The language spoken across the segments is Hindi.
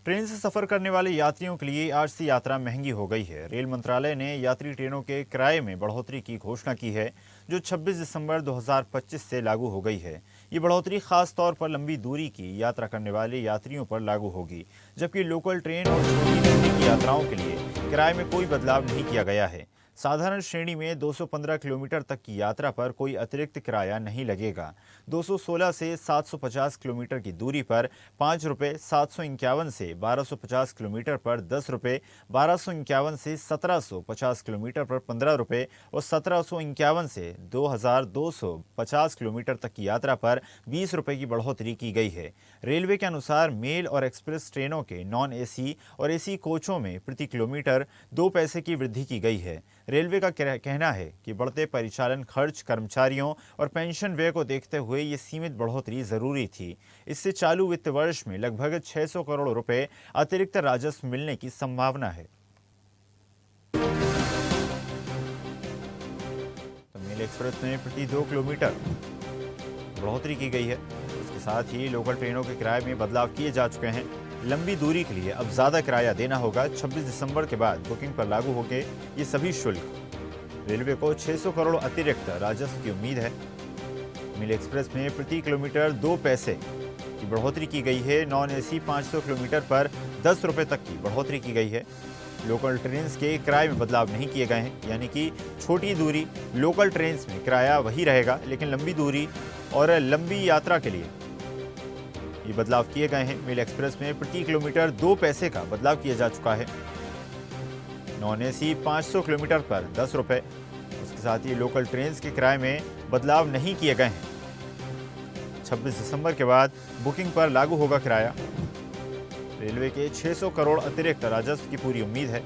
ट्रेन से सफर करने वाले यात्रियों के लिए आज से यात्रा महंगी हो गई है। रेल मंत्रालय ने यात्री ट्रेनों के किराए में बढ़ोतरी की घोषणा की है, जो 26 दिसंबर 2025 से लागू हो गई है। ये बढ़ोतरी खास तौर पर लंबी दूरी की यात्रा करने वाले यात्रियों पर लागू होगी, जबकि लोकल ट्रेन और छोटी दूरी की यात्राओं के लिए किराए में कोई बदलाव नहीं किया गया है। साधारण श्रेणी में 215 किलोमीटर तक की यात्रा पर कोई अतिरिक्त किराया नहीं लगेगा। 216 से 750 किलोमीटर की दूरी पर 5 रुपये, 751 से 1250 किलोमीटर पर 10 रुपये, 1251 से 1750 किलोमीटर पर 15 रुपये और 1751 से 2250 किलोमीटर तक की यात्रा पर 20 रुपये की बढ़ोतरी की गई है। रेलवे के अनुसार मेल और एक्सप्रेस ट्रेनों के नॉन एसी और एसी कोचों में प्रति किलोमीटर 2 पैसे की वृद्धि की गई है। रेलवे का कहना है कि बढ़ते परिचालन खर्च, कर्मचारियों और पेंशन व्यय को देखते हुए ये सीमित बढ़ोतरी जरूरी थी। इससे चालू वित्त वर्ष में लगभग 600 करोड़ रुपए अतिरिक्त राजस्व मिलने की संभावना है। मेल एक्सप्रेस में प्रति 2 किलोमीटर बढ़ोतरी की गई है। इसके साथ ही लोकल ट्रेनों के किराए में बदलाव किए जा चुके हैं। लंबी दूरी के लिए अब ज्यादा किराया देना होगा। 26 दिसंबर के बाद बुकिंग पर लागू होंगे ये सभी शुल्क। रेलवे को 600 करोड़ अतिरिक्त राजस्व की उम्मीद है। मेल एक्सप्रेस में प्रति किलोमीटर 2 पैसे की बढ़ोतरी की गई है। नॉन एसी 500 किलोमीटर पर 10 रुपये तक की बढ़ोतरी की गई है। लोकल ट्रेन के किराए में बदलाव नहीं किए गए हैं, यानी कि छोटी दूरी लोकल ट्रेन में किराया वही रहेगा, लेकिन लंबी दूरी और लंबी यात्रा के लिए ये बदलाव किए गए हैं। मेल एक्सप्रेस में प्रति किलोमीटर 2 पैसे का बदलाव किया जा चुका है। नॉन एसी 500 किलोमीटर पर 10 रुपये। उसके साथ ही लोकल ट्रेन के किराए में बदलाव नहीं किए गए हैं। 26 दिसंबर के बाद बुकिंग पर लागू होगा किराया। रेलवे के 600 करोड़ अतिरिक्त राजस्व की पूरी उम्मीद है,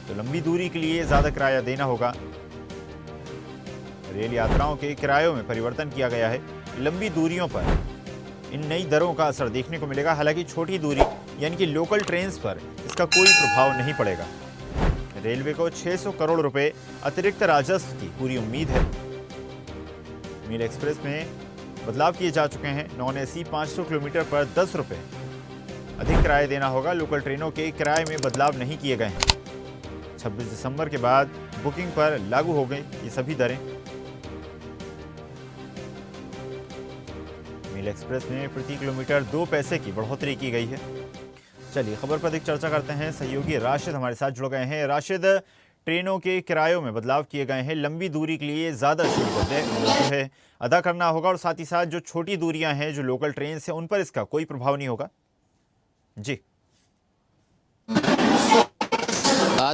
तो लंबी दूरी के लिए ज्यादा किराया देना होगा। रेल यात्राओं के किरायों में परिवर्तन किया गया है। लंबी दूरियों पर इन नई दरों का असर देखने को मिलेगा। हालांकि छोटी दूरी यानी कि लोकल ट्रेन्स पर इसका कोई प्रभाव नहीं पड़ेगा। रेलवे को 600 करोड़ रुपए अतिरिक्त राजस्व की पूरी उम्मीद है। मेल एक्सप्रेस में बदलाव किए जा चुके हैं। नॉन एसी 500 किलोमीटर पर 10 रुपये अधिक किराया देना होगा। लोकल ट्रेनों के किराए में बदलाव नहीं किए गए हैं। 26 दिसंबर के बाद बुकिंग पर लागू हो गई ये सभी दरें। मेल एक्सप्रेस में प्रति किलोमीटर 2 पैसे की बढ़ोतरी की गई है। चलिए खबर पर अधिक चर्चा करते हैं। सहयोगी राशिद हमारे साथ जुड़ गए हैं। राशिद, ट्रेनों के किरायों में बदलाव किए गए हैं। लंबी दूरी के लिए ज़्यादा शुल्क जो है अदा करना होगा, और साथ ही साथ जो छोटी दूरियां हैं, जो लोकल ट्रेन है, उन पर इसका कोई प्रभाव नहीं होगा। जी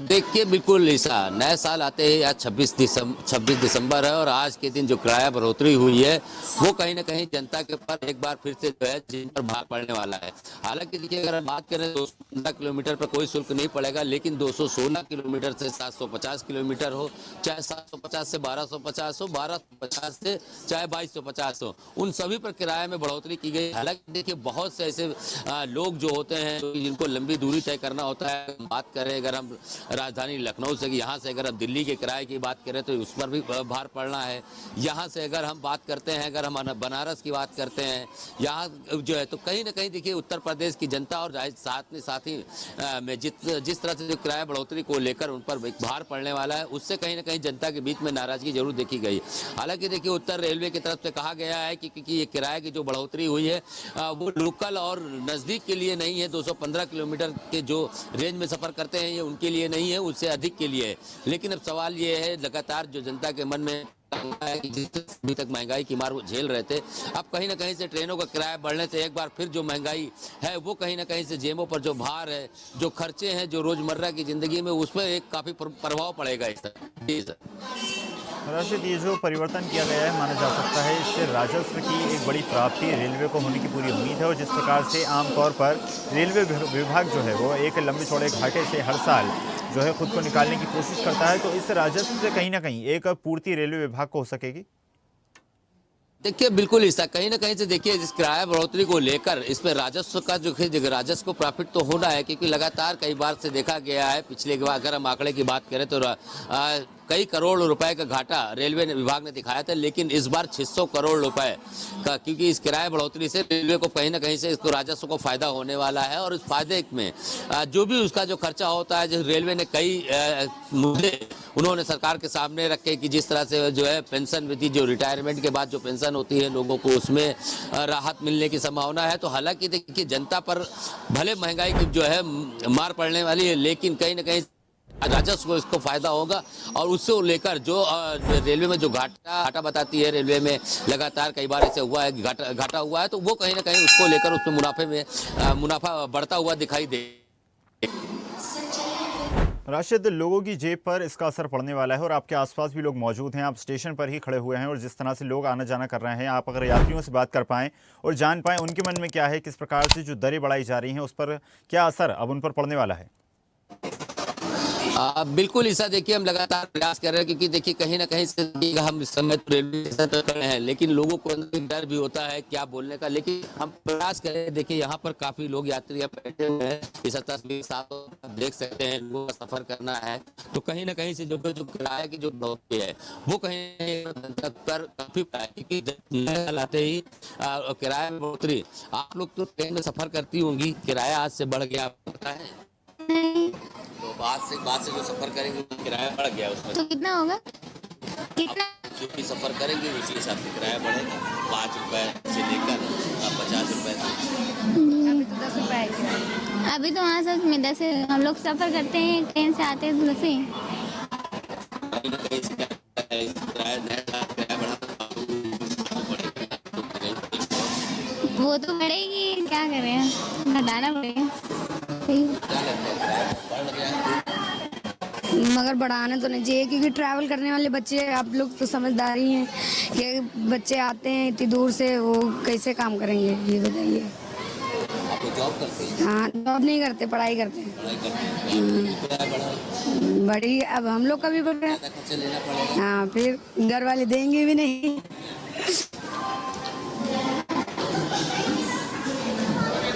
देखिए, बिल्कुल ऐसा नए साल आते ही आज 26 दिसंबर है और आज के दिन जो किराया बढ़ोतरी हुई है वो कहीं ना कहीं जनता के ऊपर एक बार फिर से जो है जिन पर भार पड़ने वाला है। हालांकि देखिए, अगर हम बात करें 215 किलोमीटर पर कोई शुल्क नहीं पड़ेगा, लेकिन 216 किलोमीटर से 750 किलोमीटर हो, चाहे 750 से 1250 हो, 1250 से चाहे 2250 हो, उन सभी पर किराए में बढ़ोतरी की गई। हालांकि देखिए, बहुत से ऐसे लोग जो होते हैं जिनको लंबी दूरी तय करना होता है। बात करें अगर हम राजधानी लखनऊ से, यहाँ से अगर हम दिल्ली के किराए की बात करें तो उस पर भी भार पड़ना है। यहाँ से अगर हम बात करते हैं, अगर हम बनारस की बात करते हैं, यहाँ जो है तो कहीं ना कहीं देखिए उत्तर प्रदेश की जनता और साथ ही में जिस तरह से जो किराया बढ़ोतरी को लेकर उन पर भार पड़ने वाला है, उससे कहीं ना कहीं जनता के बीच में नाराजगी जरूर देखी गई। हालांकि देखिए, उत्तर रेलवे की तरफ से कहा गया है कि ये किराए की जो बढ़ोतरी हुई है वो लोकल और नज़दीक के लिए नहीं है। 215 किलोमीटर के जो रेंज में सफ़र करते हैं ये उनके लिए नहीं है, उससे अधिक के लिए है। लेकिन अब सवाल ये है, लगातार जो जनता के मन में है कि जिस अभी तक महंगाई की मार वो झेल रहे थे, अब कहीं ना कहीं से ट्रेनों का किराया बढ़ने से एक बार फिर जो महंगाई है वो कहीं ना कहीं से जेबों पर जो भार है, जो खर्चे हैं, जो रोजमर्रा की जिंदगी में, उस पर एक काफी प्रभाव पड़ेगा इस तरह। राशिद, ये जो परिवर्तन किया गया है माना जा सकता है इससे राजस्व की एक बड़ी प्राप्ति रेलवे को होने की पूरी उम्मीद है। और जिस प्रकार से आमतौर पर रेलवे विभाग जो है वो एक लंबे चौड़े घाटे से हर साल जो है खुद को निकालने की कोशिश करता है, तो इस राजस्व से कहीं ना कहीं एक पूर्ति रेलवे विभाग को हो सकेगी। देखिए, बिल्कुल ऐसा कहीं ना कहीं से देखिए इस किराया बढ़ोतरी को लेकर इसमें राजस्व का जो है राजस्व को प्रॉफिट तो होना है, क्योंकि लगातार कई बार से देखा गया है। पिछले अगर हम आंकड़े की बात करें तो कई करोड़ रुपए का घाटा रेलवे विभाग ने दिखाया था, लेकिन इस बार 600 करोड़ रुपए का, क्योंकि इस किराया बढ़ोतरी से रेलवे को कहीं ना कहीं से इसको राजस्व को फायदा होने वाला है। और इस फायदे में जो भी उसका जो खर्चा होता है, जो रेलवे ने कई मुद्दे उन्होंने सरकार के सामने रखे कि जिस तरह से जो है पेंशन विधि, जो रिटायरमेंट के बाद जो पेंशन होती है लोगों को, उसमें राहत मिलने की संभावना है। तो हालांकि देखिए जनता पर भले महंगाई की जो है मार पड़ने वाली है, लेकिन कहीं ना कहीं राजस्व को इसको फायदा होगा। और उससे लेकर जो रेलवे में जो घाटा बताती है, रेलवे में लगातार कई बार ऐसे हुआ है घाटा हुआ है, तो वो कहीं ना कहीं उसको लेकर उसमें मुनाफा बढ़ता हुआ दिखाई दे। राशिद, लोगों की जेब पर इसका असर पड़ने वाला है और आपके आसपास भी लोग मौजूद हैं, आप स्टेशन पर ही खड़े हुए हैं और जिस तरह से लोग आना जाना कर रहे हैं, आप अगर यात्रियों से बात कर पाएं और जान पाएं उनके मन में क्या है, किस प्रकार से जो दरें बढ़ाई जा रही हैं उस पर क्या असर अब उन पर पड़ने वाला है। बिल्कुल ईसा, देखिए हम लगातार प्रयास कर रहे हैं, क्योंकि देखिए कहीं ना कहीं से हम इस समय रेलवे स्टेशन पर खड़े हैं, लेकिन लोगों को डर भी होता है क्या बोलने का, लेकिन हम प्रयास करें। देखिए यहाँ पर काफी लोग यात्री बैठे हुए हैं, इस तस्वीर साथ आप देख सकते हैं, लोगों का सफर करना है तो कहीं ना कहीं से जो किराए की जो बढ़ोतरी है वो कहीं पर काफी, क्योंकि लाते ही किराया में बढ़ोतरी। आप लोग तो ट्रेन में सफर करती होंगी, किराया आज से बढ़ गया, पता है? तो बाद से जो सफर करेंगे किराया बढ़ गया, उसमें तो कितना होगा? कितना जो भी सफर करेंगे उसी हिसाब से किराया बढ़ेगा, 5 रुपए से लेकर 50 रुपए तक। अभी तो 10 रुपए है। अभी तो वहाँ से में 10 हम लोग सफर करते हैं, ट्रेन से आते हैं तो 10 ही। वो तो बढ़ेगी, क्या करें, घटाना पड़ेगा। मगर बढ़ाना तो नहीं चाहिए, क्योंकि ट्रैवल करने वाले बच्चे, आप लोग तो समझदार ही हैं कि बच्चे आते हैं इतनी दूर से, वो कैसे काम करेंगे ये बताइए। आप लोग जॉब करते हैं? हाँ, जॉब नहीं करते, पढ़ाई करते हैं। बड़ी अब हम लोग का भी बढ़ रहा है। खर्चा लेना पड़ेगा। हाँ, फिर घर वाले देंगे भी नहीं।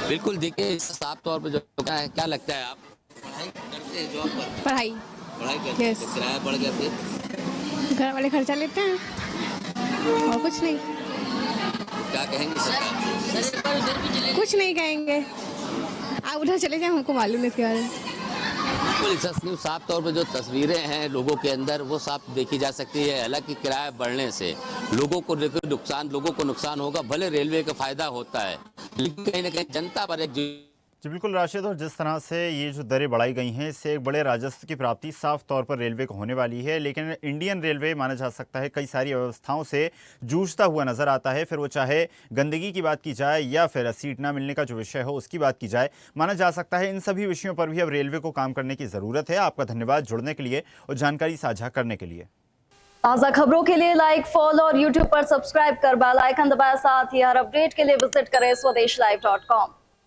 बिल्कुल, देखिए साफ तौर पे जो क्या लगता है, आप पढ़ाई करते हैं, जॉब पर पढ़ाई करते हैं, तो किराया बढ़ गया, फिर घर वाले खर्चा लेते हैं और कुछ नहीं। क्या कहेंगे सरकार? कुछ नहीं कहेंगे, आप उधर चले जाए, हमको मालूम है इसके बारे में। बिल्कुल, साफ तौर पर जो तस्वीरें हैं लोगों के अंदर वो साफ देखी जा सकती है। हालांकि किराया बढ़ने से लोगों को नुकसान होगा, भले रेलवे का फायदा होता है, लेकिन कहीं ना कहीं जनता पर एक जी बिल्कुल राशिद, और जिस तरह से ये जो दरें बढ़ाई गई हैं इससे एक बड़े राजस्व की प्राप्ति साफ तौर पर रेलवे को होने वाली है। लेकिन इंडियन रेलवे माना जा सकता है कई सारी व्यवस्थाओं से जूझता हुआ नजर आता है, फिर वो चाहे गंदगी की बात की जाए या फिर सीट ना मिलने का जो विषय हो उसकी बात की जाए, माना जा सकता है इन सभी विषयों पर भी अब रेलवे को काम करने की ज़रूरत है। आपका धन्यवाद जुड़ने के लिए और जानकारी साझा करने के लिए। ताज़ा खबरों के लिए लाइक, फॉलो और यूट्यूब पर सब्सक्राइब कर बेल आइकन दबाएं। साथ ही हर अपडेट के लिए विजिट करें स्वदेशलाइव.com।